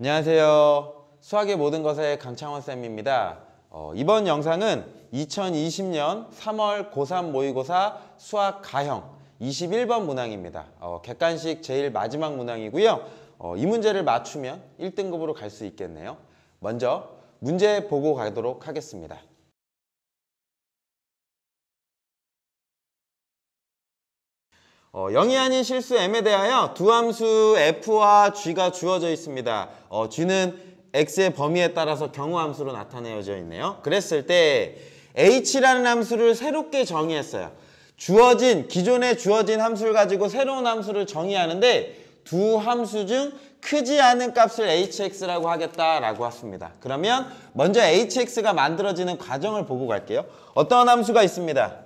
안녕하세요. 수학의 모든 것의 강창원쌤입니다. 이번 영상은 2020년 3월 고3 모의고사 수학 가형 21번 문항입니다. 객관식 제일 마지막 문항이고요. 이 문제를 맞추면 1등급으로 갈 수 있겠네요. 먼저 문제 보고 가도록 하겠습니다. 영이 아닌 실수 m에 대하여 두 함수 f와 g가 주어져 있습니다. g는 x의 범위에 따라서 경우함수로 나타내어져 있네요. 그랬을 때 h라는 함수를 새롭게 정의했어요. 기존에 주어진 함수를 가지고 새로운 함수를 정의하는데 두 함수 중 크지 않은 값을 hx라고 하겠다라고 했습니다. 그러면 먼저 hx가 만들어지는 과정을 보고 갈게요. 어떤 함수가 있습니다.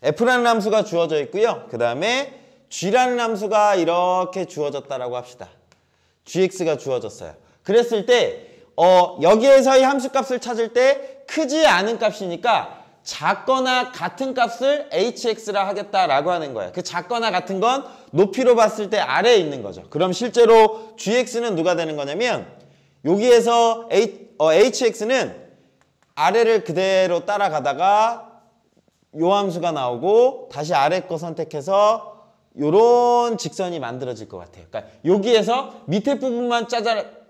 f라는 함수가 주어져 있고요. 그 다음에 g라는 함수가 이렇게 주어졌다라고 합시다. gx가 주어졌어요. 그랬을 때 여기에서의 함수값을 찾을 때 크지 않은 값이니까 작거나 같은 값을 hx라 하겠다라고 하는 거예요. 그 작거나 같은 건 높이로 봤을 때 아래에 있는 거죠. 그럼 실제로 gx는 누가 되는 거냐면 여기에서 hx는 아래를 그대로 따라가다가 요 함수가 나오고 다시 아래 거 선택해서 요런 직선이 만들어질 것 같아요. 그러니까 여기에서 밑에 부분만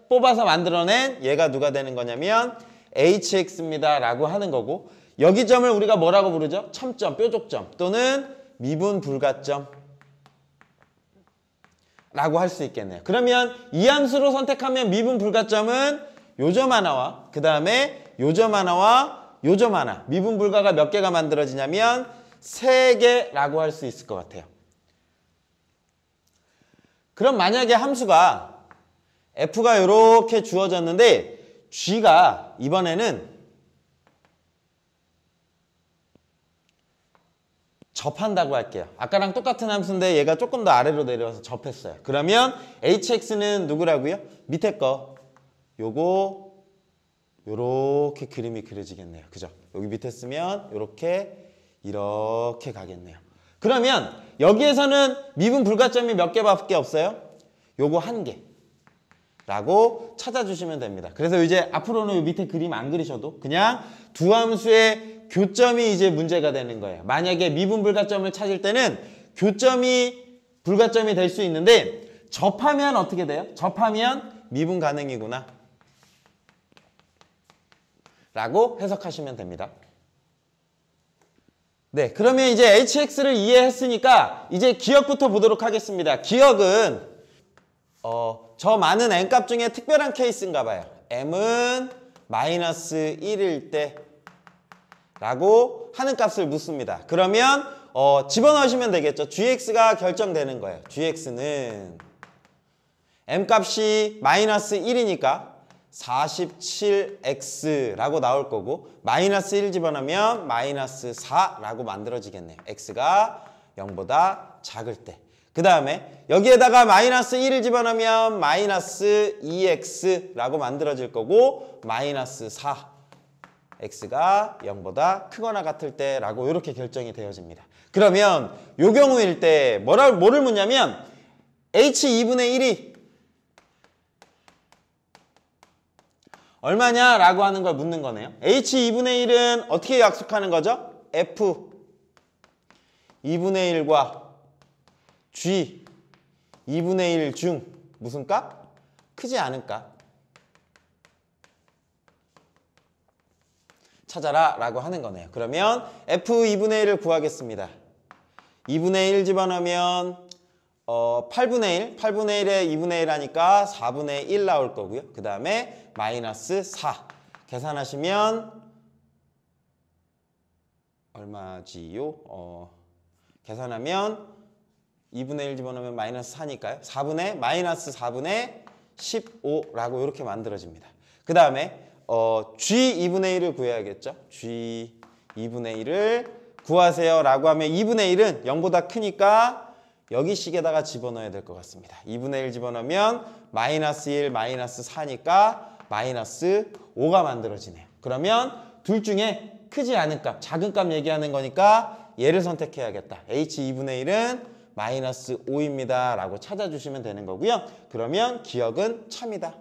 뽑아서 만들어낸 얘가 누가 되는 거냐면 hx입니다 라고 하는 거고, 여기 점을 우리가 뭐라고 부르죠? 첨점, 뾰족점 또는 미분 불가점 라고 할 수 있겠네요. 그러면 이 함수로 선택하면 미분 불가점은 요 점 하나와 그 다음에 요 점 하나와 요 점 하나, 미분 불가가 몇 개가 만들어지냐면 3개라고 할 수 있을 것 같아요. 그럼 만약에 함수가 f가 이렇게 주어졌는데 g가 이번에는 접한다고 할게요. 아까랑 똑같은 함수인데 얘가 조금 더 아래로 내려와서 접했어요. 그러면 hx는 누구라고요? 밑에 거 요거 요렇게 그림이 그려지겠네요. 그죠? 여기 밑에 쓰면 이렇게 가겠네요. 그러면 여기에서는 미분 불가점이 몇 개밖에 없어요? 요거 1개 라고 찾아주시면 됩니다. 그래서 이제 앞으로는 요 밑에 그림 안 그리셔도 그냥 두 함수의 교점이 이제 문제가 되는 거예요. 만약에 미분 불가점을 찾을 때는 교점이 불가점이 될 수 있는데 접하면 어떻게 돼요? 접하면 미분 가능이구나 라고 해석하시면 됩니다. 네, 그러면 이제 hx를 이해했으니까 이제 기억부터 보도록 하겠습니다. 기억은 저 많은 n값 중에 특별한 케이스인가 봐요. m은 마이너스 1일 때 라고 하는 값을 묻습니다. 그러면 집어넣으시면 되겠죠. gx가 결정되는 거예요. gx는 m값이 마이너스 1이니까 47x라고 나올 거고 마이너스 1 집어넣으면 마이너스 4라고 만들어지겠네요. x가 0보다 작을 때. 그 다음에 여기에다가 마이너스 1을 집어넣으면 마이너스 2x라고 만들어질 거고 마이너스 4 x가 0보다 크거나 같을 때라고 이렇게 결정이 되어집니다. 그러면 요 경우일 때 뭐를 묻냐면 h2분의 1이 얼마냐 라고 하는 걸 묻는 거네요. h2분의 1은 어떻게 약속하는 거죠? f 2분의 1과 g 2분의 1 중 무슨 값? 크지 않은 값 찾아라 라고 하는 거네요. 그러면 f 2분의 1을 구하겠습니다. 2분의 1 집어넣으면 8분의 1 8분의 1에 2분의 1 하니까 4분의 1 나올 거고요. 그 다음에 마이너스 4 계산하시면 얼마지요? 계산하면 2분의 1 집어넣으면 마이너스 4니까요. 마이너스 4분의 15라고 이렇게 만들어집니다. 그 다음에 g 2분의 1을 구해야겠죠. g 2분의 1을 구하세요 라고 하면 2분의 1은 0보다 크니까 여기 식에다가 집어넣어야 될 것 같습니다. 2분의 1 집어넣으면 마이너스 1, 마이너스 4니까 마이너스 5가 만들어지네요. 그러면 둘 중에 크지 않은 값, 작은 값 얘기하는 거니까 얘를 선택해야겠다. h 2분의 1은 마이너스 5입니다 라고 찾아주시면 되는 거고요. 그러면 기억은 참이다.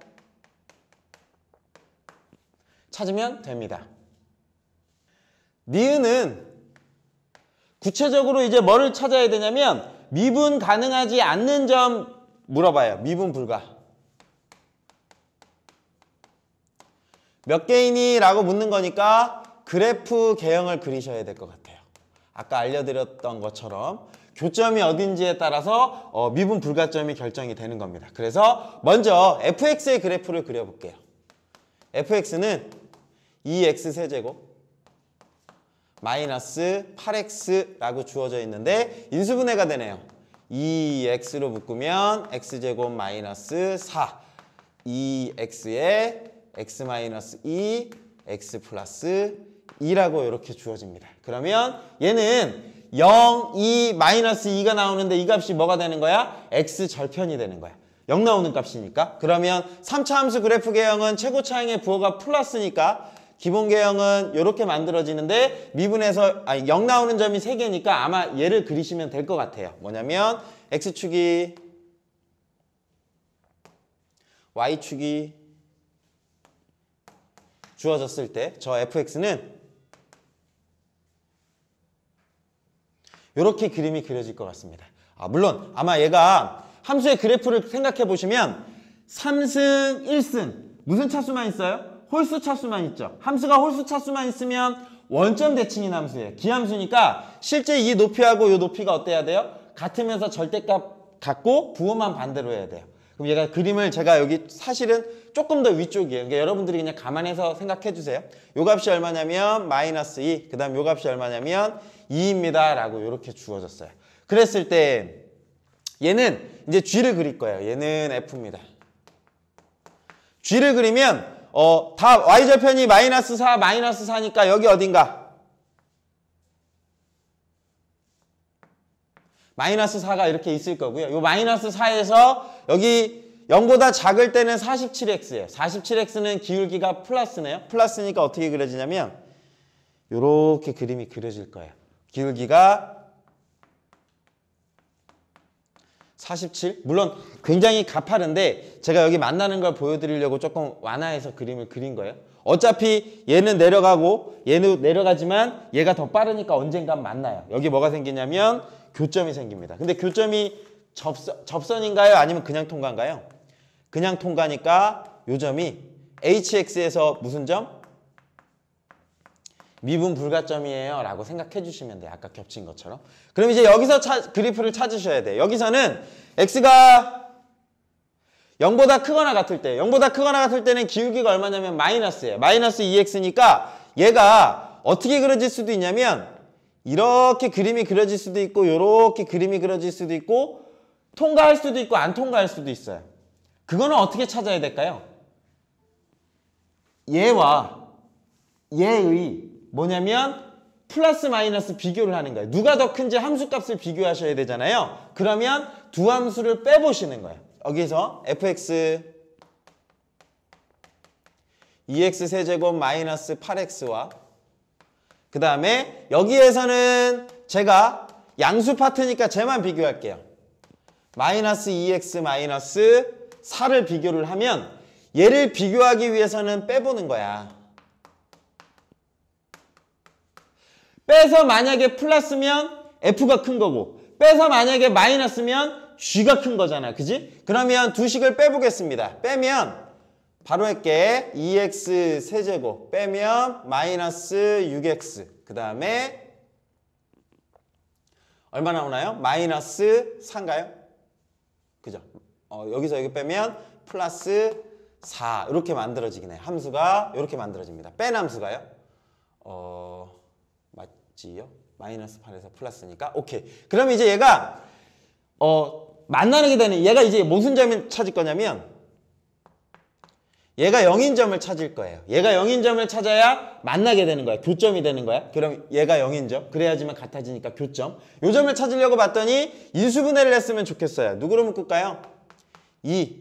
찾으면 됩니다. 니은은 구체적으로 이제 뭐를 찾아야 되냐면 미분 가능하지 않는 점 물어봐요. 미분 불가. 몇 개이니? 라고 묻는 거니까 그래프 개형을 그리셔야 될 것 같아요. 아까 알려드렸던 것처럼 교점이 어딘지에 따라서 미분 불가점이 결정이 되는 겁니다. 그래서 먼저 fx의 그래프를 그려볼게요. fx는 2x 세제곱 마이너스 8x라고 주어져 있는데 인수분해가 되네요. 2x로 묶으면 x제곱 마이너스 4 2x에 x 마이너스 2 x 플러스 2라고 이렇게 주어집니다. 그러면 얘는 0, 2, 마이너스 2가 나오는데 이 값이 뭐가 되는 거야? x 절편이 되는 거야. 0 나오는 값이니까. 그러면 3차 함수 그래프 개형은 최고차항의 부호가 플러스니까 기본 개형은 이렇게 만들어지는데 미분에서 0 나오는 점이 3개니까 아마 얘를 그리시면 될 것 같아요. 뭐냐면 x축이 y축이 주어졌을 때 저 fx는 이렇게 그림이 그려질 것 같습니다. 물론 아마 얘가 함수의 그래프를 생각해 보시면 3승 1승 무슨 차수만 있어요? 홀수 차수만 있죠. 함수가 홀수 차수만 있으면 원점 대칭인 함수예요. 기함수니까 실제 이 높이하고 이 높이가 어때야 돼요? 같으면서 절대값 같고 부호만 반대로 해야 돼요. 그럼 얘가 그림을 제가 여기 사실은 조금 더 위쪽이에요. 그러니까 여러분들이 그냥 감안해서 생각해 주세요. 요 값이 얼마냐면 마이너스 2, 그 다음 요 값이 얼마냐면 2입니다 라고 이렇게 주어졌어요. 그랬을 때 얘는 이제 G를 그릴 거예요. 얘는 F입니다. G를 그리면 다 Y절편이 마이너스 4, 마이너스 4니까 여기 어딘가 마이너스 4가 이렇게 있을 거고요. 요 마이너스 4에서 여기 0보다 작을 때는 47x예요. 47x는 기울기가 플러스네요. 플러스니까 어떻게 그려지냐면 요렇게 그림이 그려질 거예요. 기울기가 47? 물론 굉장히 가파른데 제가 여기 만나는 걸 보여드리려고 조금 완화해서 그림을 그린 거예요. 어차피 얘는 내려가고 얘는 내려가지만 얘가 더 빠르니까 언젠간 만나요. 여기 뭐가 생기냐면 교점이 생깁니다. 근데 교점이 접선인가요? 아니면 그냥 통과인가요? 그냥 통과니까 요 점이 hx에서 무슨 점? 미분 불가점이에요 라고 생각해 주시면 돼요. 아까 겹친 것처럼. 그럼 이제 여기서 그래프를 찾으셔야 돼요. 여기서는 x가 0보다 크거나 같을 때 0보다 크거나 같을 때는 기울기가 얼마냐면 마이너스예요. 마이너스 2x니까 얘가 어떻게 그려질 수도 있냐면 이렇게 그림이 그려질 수도 있고 이렇게 그림이 그려질 수도 있고 통과할 수도 있고 안 통과할 수도 있어요. 그거는 어떻게 찾아야 될까요? 얘와 얘의 뭐냐면 플러스 마이너스 비교를 하는 거예요. 누가 더 큰지 함수값을 비교하셔야 되잖아요. 그러면 두 함수를 빼보시는 거예요. 여기서 fx 2x 세제곱 마이너스 8x와 그 다음에 여기에서는 제가 양수 파트니까 쟤만 비교할게요. 마이너스 2x 마이너스 4를 비교를 하면 얘를 비교하기 위해서는 빼보는 거야. 빼서 만약에 플러스면 f가 큰 거고 빼서 만약에 마이너스면 g가 큰 거잖아. 그지? 그러면 두 식을 빼보겠습니다. 빼면 바로 할게. 2x 세제곱 빼면 마이너스 6x 그 다음에 얼마 나오나요? 마이너스 4인가요? 그죠? 여기서 여기 빼면 플러스 4 이렇게 만들어지긴 해요. 함수가 이렇게 만들어집니다. 뺀 함수가요? 맞지요? 마이너스 8에서 플러스니까 오케이. 그럼 이제 얘가 만나게 되는 얘가 이제 무슨 점을 찾을 거냐면 얘가 0인 점을 찾을 거예요. 얘가 0인 점을 찾아야 만나게 되는 거야. 교점이 되는 거야. 그럼 얘가 0인 점. 그래야지만 같아지니까 교점. 요 점을 찾으려고 봤더니 인수분해를 했으면 좋겠어요. 누구로 묶을까요? 2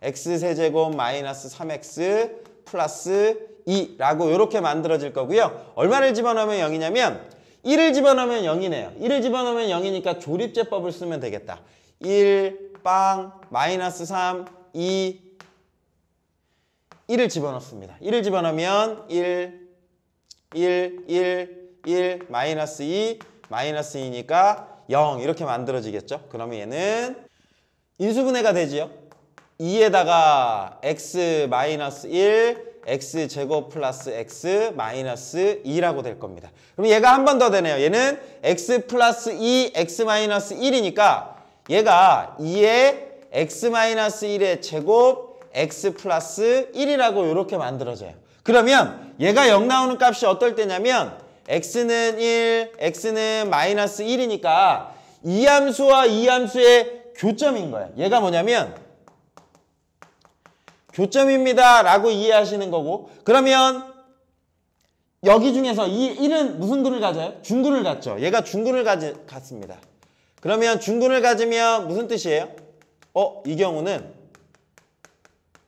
x세제곱 마이너스 3x 플러스 2라고 이렇게 만들어질 거고요. 얼마를 집어넣으면 0이냐면 1을 집어넣으면 0이네요. 1을 집어넣으면 0이니까 조립제법을 쓰면 되겠다. 1, 빵, 마이너스 3, 2, 1을 집어넣습니다. 1을 집어넣으면 1, 마이너스 2, 마이너스 2니까 0 이렇게 만들어지겠죠. 그러면 얘는 인수분해가 되지요. 2에다가 x 마이너스 1, x제곱 플러스 x 마이너스 2라고 될 겁니다. 그럼 얘가 한 번 더 되네요. 얘는 x 플러스 2, x 마이너스 1이니까 얘가 2의 x 마이너스 1의 제곱 x 플러스 1이라고 이렇게 만들어져요. 그러면 얘가 0 나오는 값이 어떨 때냐면 x는 1, x는 마이너스 1이니까 이 함수와 이 함수의 교점인 거예요. 얘가 뭐냐면 교점입니다 라고 이해하시는 거고, 그러면 여기 중에서 이 1은 무슨 근을 가져요? 중근을 갖죠. 얘가 중근을 갖습니다. 그러면 중근을 가지면 무슨 뜻이에요? 이 경우는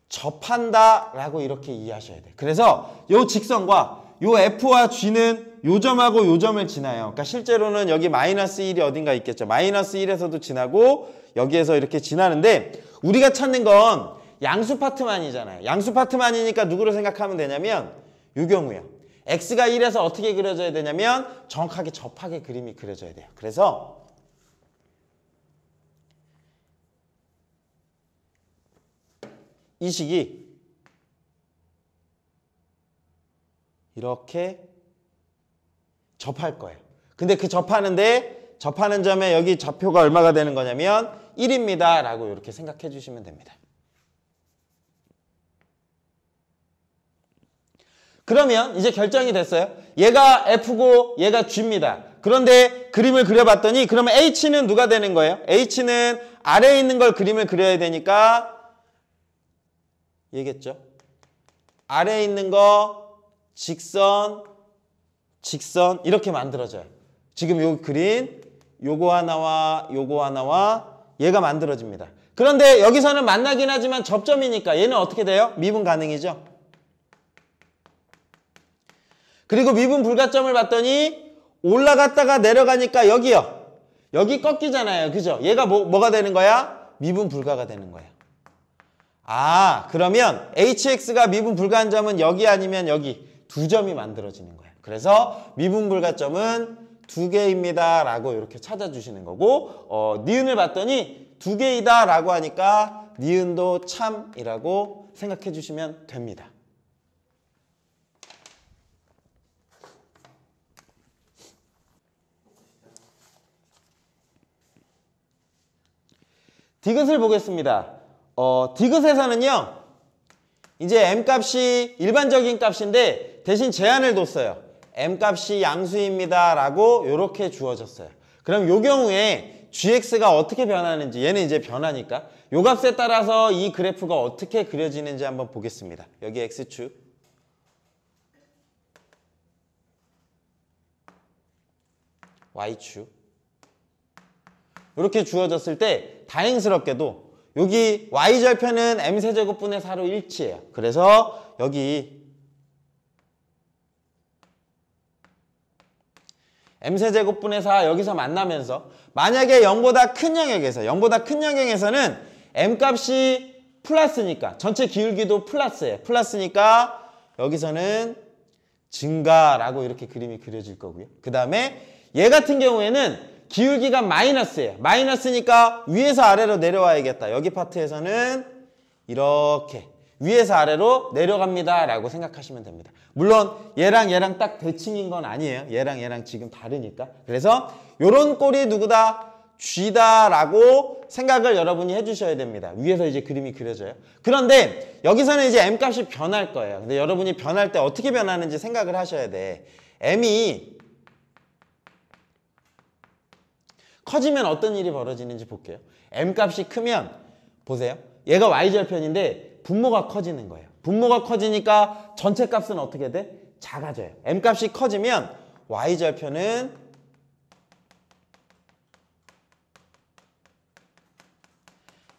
접한다 라고 이렇게 이해하셔야 돼요. 그래서 요 직선과 요 F와 G는 요 점하고 요 점을 지나요. 그러니까 실제로는 여기 마이너스 1이 어딘가 있겠죠. 마이너스 1에서도 지나고 여기에서 이렇게 지나는데 우리가 찾는 건 양수 파트만이잖아요. 양수 파트만이니까 누구를 생각하면 되냐면 요 경우요. x가 1에서 어떻게 그려져야 되냐면 정확하게 접하게 그림이 그려져야 돼요. 그래서 이 식이 이렇게 접할 거예요. 근데 그 접하는 점에 여기 좌표가 얼마가 되는 거냐면 1입니다 라고 이렇게 생각해 주시면 됩니다. 그러면 이제 결정이 됐어요. 얘가 F고 얘가 G입니다. 그런데 그림을 그려봤더니 그러면 H는 누가 되는 거예요? H는 아래에 있는 걸 그림을 그려야 되니까 얘겠죠. 아래에 있는 거 직선 이렇게 만들어져요. 지금 요 그린 요거 하나와 얘가 만들어집니다. 그런데 여기서는 만나긴 하지만 접점이니까 얘는 어떻게 돼요? 미분 가능이죠. 그리고 미분 불가점을 봤더니 올라갔다가 내려가니까 여기요. 여기 꺾이잖아요. 그죠? 얘가 뭐가 되는 거야? 미분 불가가 되는 거예요. 그러면 hx가 미분 불가한 점은 여기 아니면 여기 두 점이 만들어지는 거예요. 그래서 미분 불가점은 2개입니다 라고 이렇게 찾아주시는 거고, 니은을 봤더니 2개이다 라고 하니까 니은도 참이라고 생각해 주시면 됩니다. 디귿을 보겠습니다. 디귿에서는요, 이제 m값이 일반적인 값인데 대신 제한을 뒀어요. m값이 양수입니다 라고 이렇게 주어졌어요. 그럼 요 경우에 gx가 어떻게 변하는지, 얘는 이제 변하니까 요 값에 따라서 이 그래프가 어떻게 그려지는지 한번 보겠습니다. 여기 x축, y축 이렇게 주어졌을 때 다행스럽게도 여기 y절편은 m세제곱분의 4로 일치해요. 그래서 여기 m세제곱분의 4 여기서 만나면서 만약에 0보다 큰 영역에서는 m값이 플러스니까 전체 기울기도 플러스예요. 플러스니까 여기서는 증가라고 이렇게 그림이 그려질 거고요. 그 다음에 얘 같은 경우에는 기울기가 마이너스예요. 마이너스니까 위에서 아래로 내려와야겠다. 여기 파트에서는 이렇게 위에서 아래로 내려갑니다 라고 생각하시면 됩니다. 물론 얘랑 딱 대칭인 건 아니에요. 얘랑 지금 다르니까. 그래서 요런 꼴이 누구다? G다 라고 생각을 여러분이 해주셔야 됩니다. 위에서 이제 그림이 그려져요. 그런데 여기서는 이제 m값이 변할 거예요. 근데 여러분이 변할 때 어떻게 변하는지 생각을 하셔야 돼. m이 커지면 어떤 일이 벌어지는지 볼게요. m값이 크면 보세요. 얘가 y절편인데 분모가 커지는 거예요. 분모가 커지니까 전체 값은 어떻게 돼? 작아져요. m값이 커지면 y절편은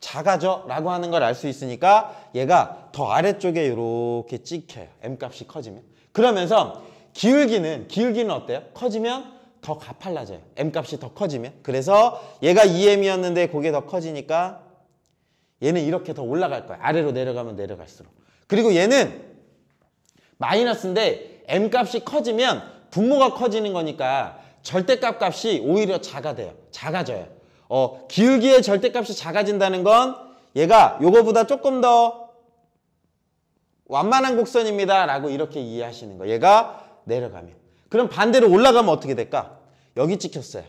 작아져 라고 하는 걸 알 수 있으니까 얘가 더 아래쪽에 이렇게 찍혀요. m값이 커지면. 그러면서 기울기는 어때요? 커지면 더 가팔라져요. m값이 더 커지면. 그래서 얘가 2m이었는데 그게 더 커지니까 얘는 이렇게 더 올라갈 거야. 아래로 내려가면 내려갈수록. 그리고 얘는 마이너스인데 m값이 커지면 분모가 커지는 거니까 절대값 값이 오히려 작아져요. 기울기의 절대값이 작아진다는 건 얘가 요거보다 조금 더 완만한 곡선입니다 라고 이렇게 이해하시는 거예요. 얘가 내려가면. 그럼 반대로 올라가면 어떻게 될까? 여기 찍혔어요.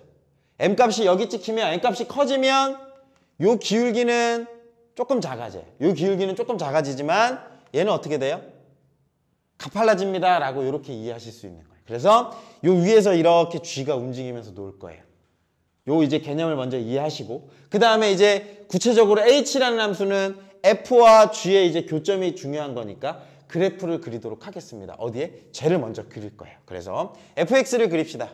m값이 여기 찍히면 m값이 커지면 요 기울기는 조금 작아져요. 요 기울기는 조금 작아지지만 얘는 어떻게 돼요? 가팔라집니다 라고 이렇게 이해하실 수 있는 거예요. 그래서 요 위에서 이렇게 G가 움직이면서 놓을 거예요. 요 이제 개념을 먼저 이해하시고 그 다음에 이제 구체적으로 H라는 함수는 F와 G의 이제 교점이 중요한 거니까 그래프를 그리도록 하겠습니다. 어디에? 쟤를 먼저 그릴 거예요. 그래서 fx를 그립시다.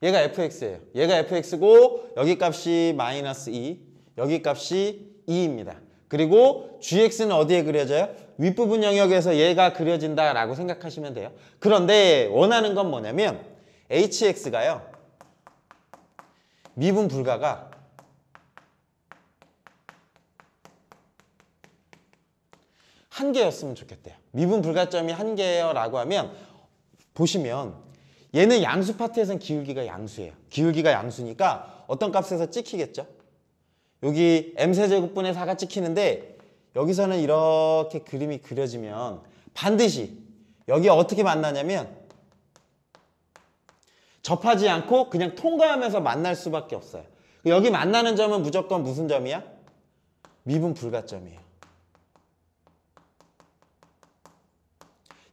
얘가 fx예요. 얘가 fx고 여기 값이 마이너스 2, 여기 값이 2입니다. 그리고 gx는 어디에 그려져요? 윗부분 영역에서 얘가 그려진다라고 생각하시면 돼요. 그런데 원하는 건 뭐냐면 hx가요. 미분 불가가 한 개였으면 좋겠대요. 미분 불가점이 한 개예요 라고 하면 보시면 얘는 양수 파트에서는 기울기가 양수예요. 기울기가 양수니까 어떤 값에서 찍히겠죠? 여기 m세제곱분의 4가 찍히는데 여기서는 이렇게 그림이 그려지면 반드시 여기 어떻게 만나냐면 접하지 않고 그냥 통과하면서 만날 수밖에 없어요. 여기 만나는 점은 무조건 무슨 점이야? 미분 불가점이에요.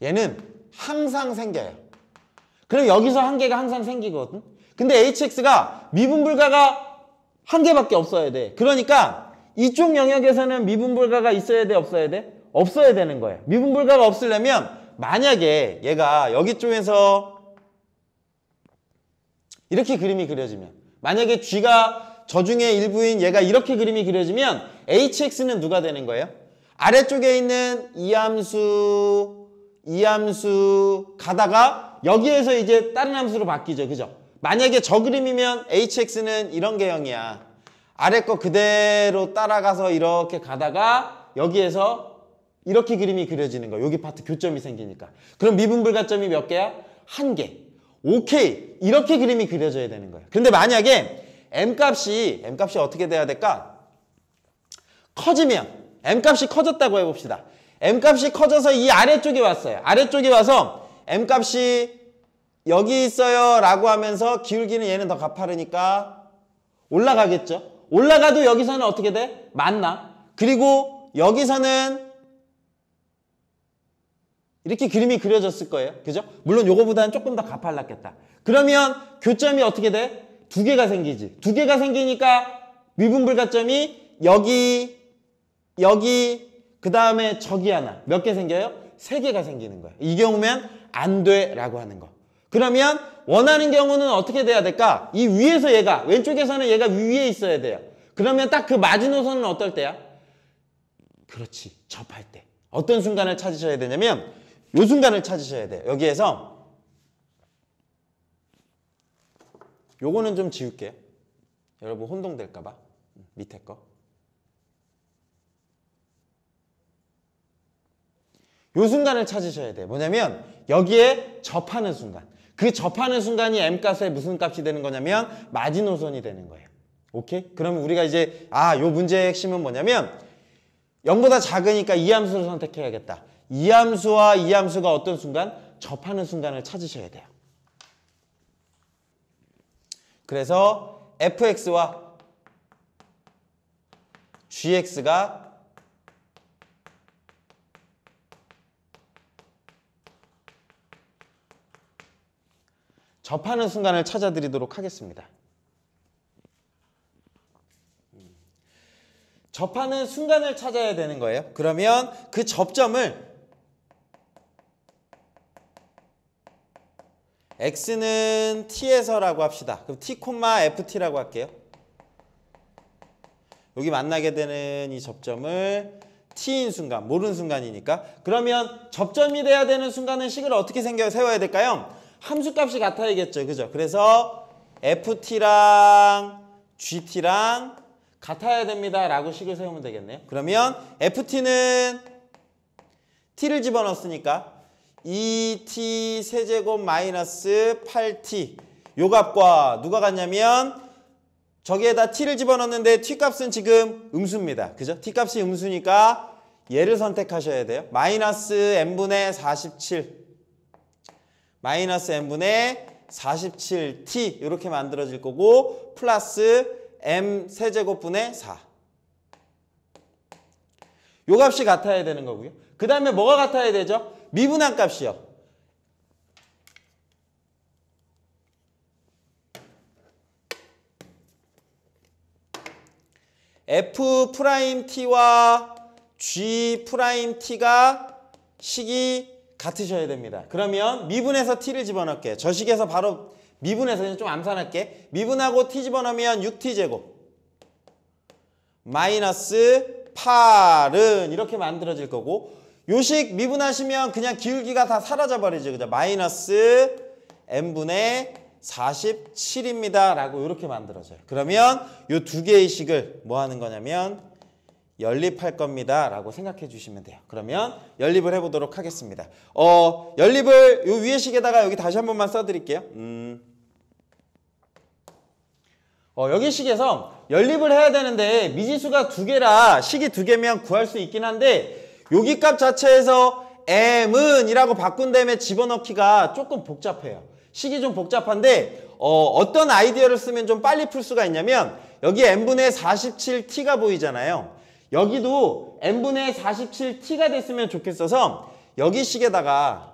얘는 항상 생겨요. 그럼 여기서 한 개가 항상 생기거든. 근데 hx가 미분 불가가 한 개밖에 없어야 돼. 그러니까 이쪽 영역에서는 미분 불가가 있어야 돼, 없어야 돼? 없어야 되는 거예요. 미분 불가가 없으려면 만약에 얘가 여기 쪽에서 이렇게 그림이 그려지면 만약에 g가 저 중에 일부인 얘가 이렇게 그림이 그려지면 hx는 누가 되는 거예요? 아래쪽에 있는 이 함수 가다가 여기에서 이제 다른 함수로 바뀌죠. 그죠? 만약에 저 그림이면 hx는 이런 개형이야. 아래 거 그대로 따라가서 이렇게 가다가 여기에서 이렇게 그림이 그려지는 거야. 여기 파트 교점이 생기니까. 그럼 미분불가점이 몇 개야? 한 개. 오케이. 이렇게 그림이 그려져야 되는 거예요. 근데 만약에 m값이 어떻게 돼야 될까? 커지면 m값이 커졌다고 해봅시다. m값이 커져서 이 아래쪽에 왔어요. 아래쪽에 와서 m값이 여기 있어요 라고 하면서 기울기는 얘는 더 가파르니까 올라가겠죠. 올라가도 여기서는 어떻게 돼? 만나. 그리고 여기서는 이렇게 그림이 그려졌을 거예요. 그죠? 물론 요거보다는 조금 더 가팔랐겠다. 그러면 교점이 어떻게 돼? 두 개가 생기지. 두 개가 생기니까 미분불가점이 여기 그 다음에 저기 하나. 몇 개 생겨요? 세 개가 생기는 거예요. 이 경우면 안 돼 라고 하는 거. 그러면 원하는 경우는 어떻게 돼야 될까? 이 위에서 얘가 왼쪽에서는 얘가 위에 있어야 돼요. 그러면 딱 그 마지노선은 어떨 때야? 그렇지. 접할 때. 어떤 순간을 찾으셔야 되냐면 이 순간을 찾으셔야 돼요. 여기에서 요거는 좀 지울게요. 여러분 혼동될까 봐. 밑에 거. 요 순간을 찾으셔야 돼요. 뭐냐면 여기에 접하는 순간. 그 접하는 순간이 m값의 무슨 값이 되는 거냐면 마지노선이 되는 거예요. 오케이? 그러면 우리가 이제 요 문제의 핵심은 뭐냐면 0보다 작으니까 이 함수를 선택해야겠다. 이 함수와 이 함수가 어떤 순간? 접하는 순간을 찾으셔야 돼요. 그래서 fx와 gx가 접하는 순간을 찾아드리도록 하겠습니다. 접하는 순간을 찾아야 되는 거예요. 그러면 그 접점을 x는 t에서라고 합시다. 그럼 t, ft라고 할게요. 여기 만나게 되는 이 접점을 t인 순간, 모르는 순간이니까. 그러면 접점이 돼야 되는 순간은 식을 어떻게 세워야 될까요? 함수값이 같아야겠죠. 그죠? 그래서 ft랑 gt랑 같아야 됩니다 라고 식을 세우면 되겠네요. 그러면 ft는 t를 집어넣었으니까 2t 세제곱 마이너스 8t 요 값과 누가 같냐면 저기에다 t를 집어넣었는데 t값은 지금 음수입니다. 그죠? t값이 음수니까 얘를 선택하셔야 돼요. 마이너스 n분의 47 마이너스 n분의 47t 이렇게 만들어질 거고 플러스 m 세제곱분의 4 요 값이 같아야 되는 거고요. 그 다음에 뭐가 같아야 되죠? 미분한 값이요. f't와 g't가 식이 같으셔야 됩니다. 그러면 미분해서 t를 집어넣을게요. 저 식에서 바로 미분해서 좀 암산할게. 미분하고 t 집어넣으면 6t제곱 마이너스 8은 이렇게 만들어질 거고 요 식 미분하시면 그냥 기울기가 다 사라져 버리죠. 그죠? 마이너스 n분의 47입니다 라고 이렇게 만들어져요. 그러면 요 두 개의 식을 뭐 하는 거냐면 연립할 겁니다 라고 생각해 주시면 돼요. 그러면 연립을 해보도록 하겠습니다. 연립을 요 위에 식에다가 여기 다시 한 번만 써드릴게요. 여기 식에서 연립을 해야 되는데 미지수가 두 개라 식이 두 개면 구할 수 있긴 한데 여기 값 자체에서 m은 이라고 바꾼 다음에 집어넣기가 조금 복잡해요. 식이 좀 복잡한데 어떤 아이디어를 쓰면 좀 빨리 풀 수가 있냐면 여기 n분의 47t가 보이잖아요. 여기도 n분의 47t가 됐으면 좋겠어서 여기 식에다가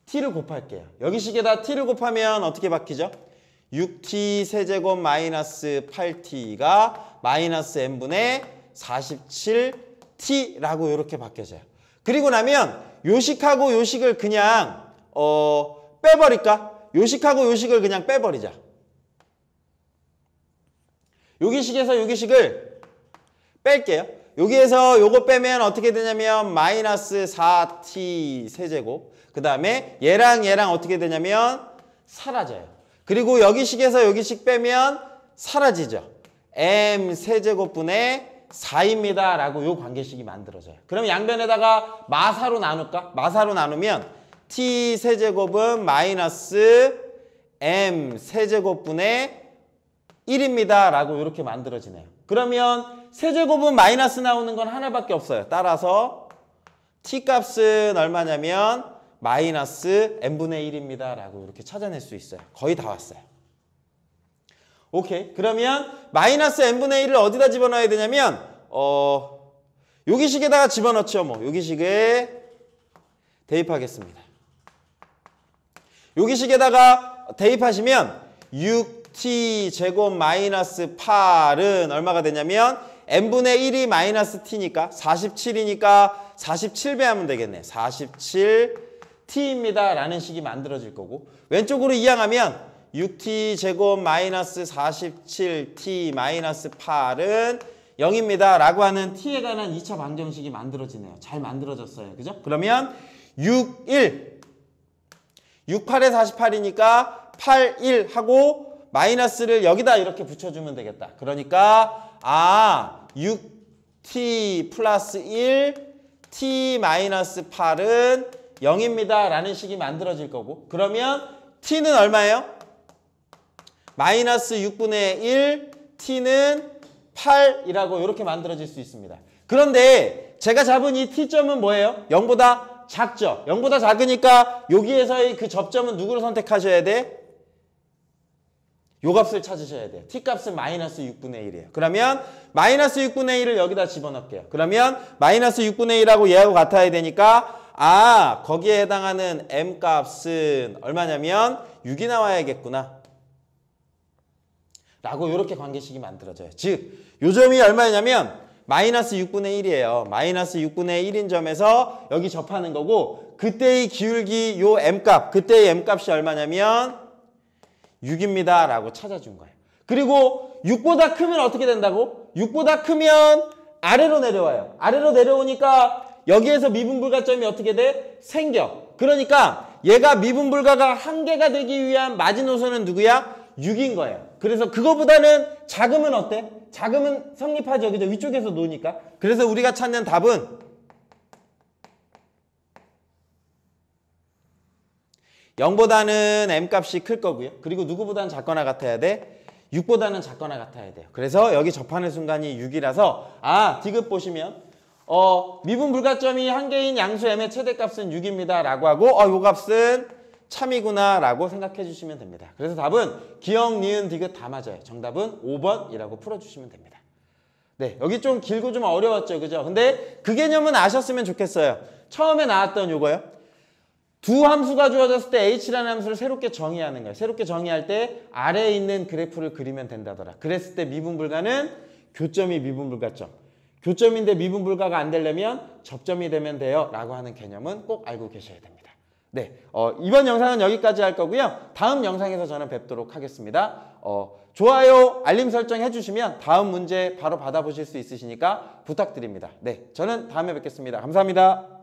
t를 곱할게요. 여기 식에다 t를 곱하면 어떻게 바뀌죠? 6t 세제곱 마이너스 8t가 마이너스 n분의 47t라고 이렇게 바뀌어져요. 그리고 나면 요식하고 요식을 그냥 빼버릴까? 요식하고 요식을 그냥 빼버리자. 여기 식에서 여기 식을 뺄게요. 여기에서 요거 빼면 어떻게 되냐면 마이너스 4t 세제곱 그 다음에 얘랑 얘랑 어떻게 되냐면 사라져요. 그리고 여기 식에서 여기 식 빼면 사라지죠. m 세제곱분의 4입니다 라고 요 관계식이 만들어져요. 그럼 양변에다가 마사로 나눌까? 마사로 나누면 t 세제곱은 마이너스 m 세제곱분의 1입니다 라고 이렇게 만들어지네요. 그러면 세제곱은 마이너스 나오는 건 하나밖에 없어요. 따라서 t값은 얼마냐면 마이너스 n분의 1입니다 라고 이렇게 찾아낼 수 있어요. 거의 다 왔어요. 오케이. 그러면 마이너스 n분의 1을 어디다 집어넣어야 되냐면 여기 식에다가 집어넣죠. 뭐 여기 식에 대입하겠습니다. 여기 식에다가 대입하시면 6t 제곱 마이너스 8은 얼마가 되냐면 n분의 1이 마이너스 t니까 47이니까 47배 하면 되겠네. 47t입니다 라는 식이 만들어질 거고 왼쪽으로 이항하면 6t 제곱 마이너스 47t 마이너스 8은 0입니다 라고 하는 t에 관한 2차 방정식이 만들어지네요. 잘 만들어졌어요. 그죠? 그러면 6, 1 6, 8에 48이니까 8, 1 하고 마이너스를 여기다 이렇게 붙여주면 되겠다. 그러니까 6t 플러스 1 t 마이너스 8은 0입니다 라는 식이 만들어질 거고 그러면 t는 얼마예요? 마이너스 6분의 1 t는 8이라고 이렇게 만들어질 수 있습니다. 그런데 제가 잡은 이 t점은 뭐예요? 0보다 작죠? 0보다 작으니까 여기에서의 그 접점은 누구를 선택하셔야 돼? 요 값을 찾으셔야 돼요. t값은 마이너스 6분의 1이에요. 그러면 마이너스 6분의 1을 여기다 집어넣을게요. 그러면 마이너스 6분의 1하고 얘하고 같아야 되니까 거기에 해당하는 m값은 얼마냐면 6이 나와야겠구나 라고 이렇게 관계식이 만들어져요. 즉 요점이 얼마냐면 마이너스 6분의 1이에요. 마이너스 6분의 1인 점에서 여기 접하는 거고 그때의 기울기 요 m값, 그때의 m값이 얼마냐면 6입니다 라고 찾아준 거예요. 그리고 6보다 크면 어떻게 된다고? 6보다 크면 아래로 내려와요. 아래로 내려오니까 여기에서 미분불가점이 어떻게 돼? 생겨. 그러니까 얘가 미분불가가 한계가 되기 위한 마지노선은 누구야? 6인 거예요. 그래서 그거보다는 작으면 어때? 작으면 성립하죠. 그죠? 위쪽에서 노니까. 그래서 우리가 찾는 답은 0보다는 m값이 클 거고요. 그리고 누구보다는 작거나 같아야 돼? 6보다는 작거나 같아야 돼요. 그래서 여기 접하는 순간이 6이라서 디귿 보시면 미분불가점이 한계인 양수 m의 최대값은 6입니다 라고 하고 요 값은 참이구나 라고 생각해 주시면 됩니다. 그래서 답은 기역, 니은, 디귿 다 맞아요. 정답은 5번이라고 풀어주시면 됩니다. 네, 여기 좀 길고 좀 어려웠죠. 그죠? 근데 그 개념은 아셨으면 좋겠어요. 처음에 나왔던 요거요. 두 함수가 주어졌을 때 h라는 함수를 새롭게 정의하는 거예요. 새롭게 정의할 때 아래에 있는 그래프를 그리면 된다더라. 그랬을 때 미분불가는 교점이 미분불가점. 교점인데 미분불가가 안 되려면 접점이 되면 돼요. 라고 하는 개념은 꼭 알고 계셔야 됩니다. 네, 이번 영상은 여기까지 할 거고요. 다음 영상에서 저는 뵙도록 하겠습니다. 좋아요, 알림 설정 해주시면 다음 문제 바로 받아보실 수 있으시니까 부탁드립니다. 네, 저는 다음에 뵙겠습니다. 감사합니다.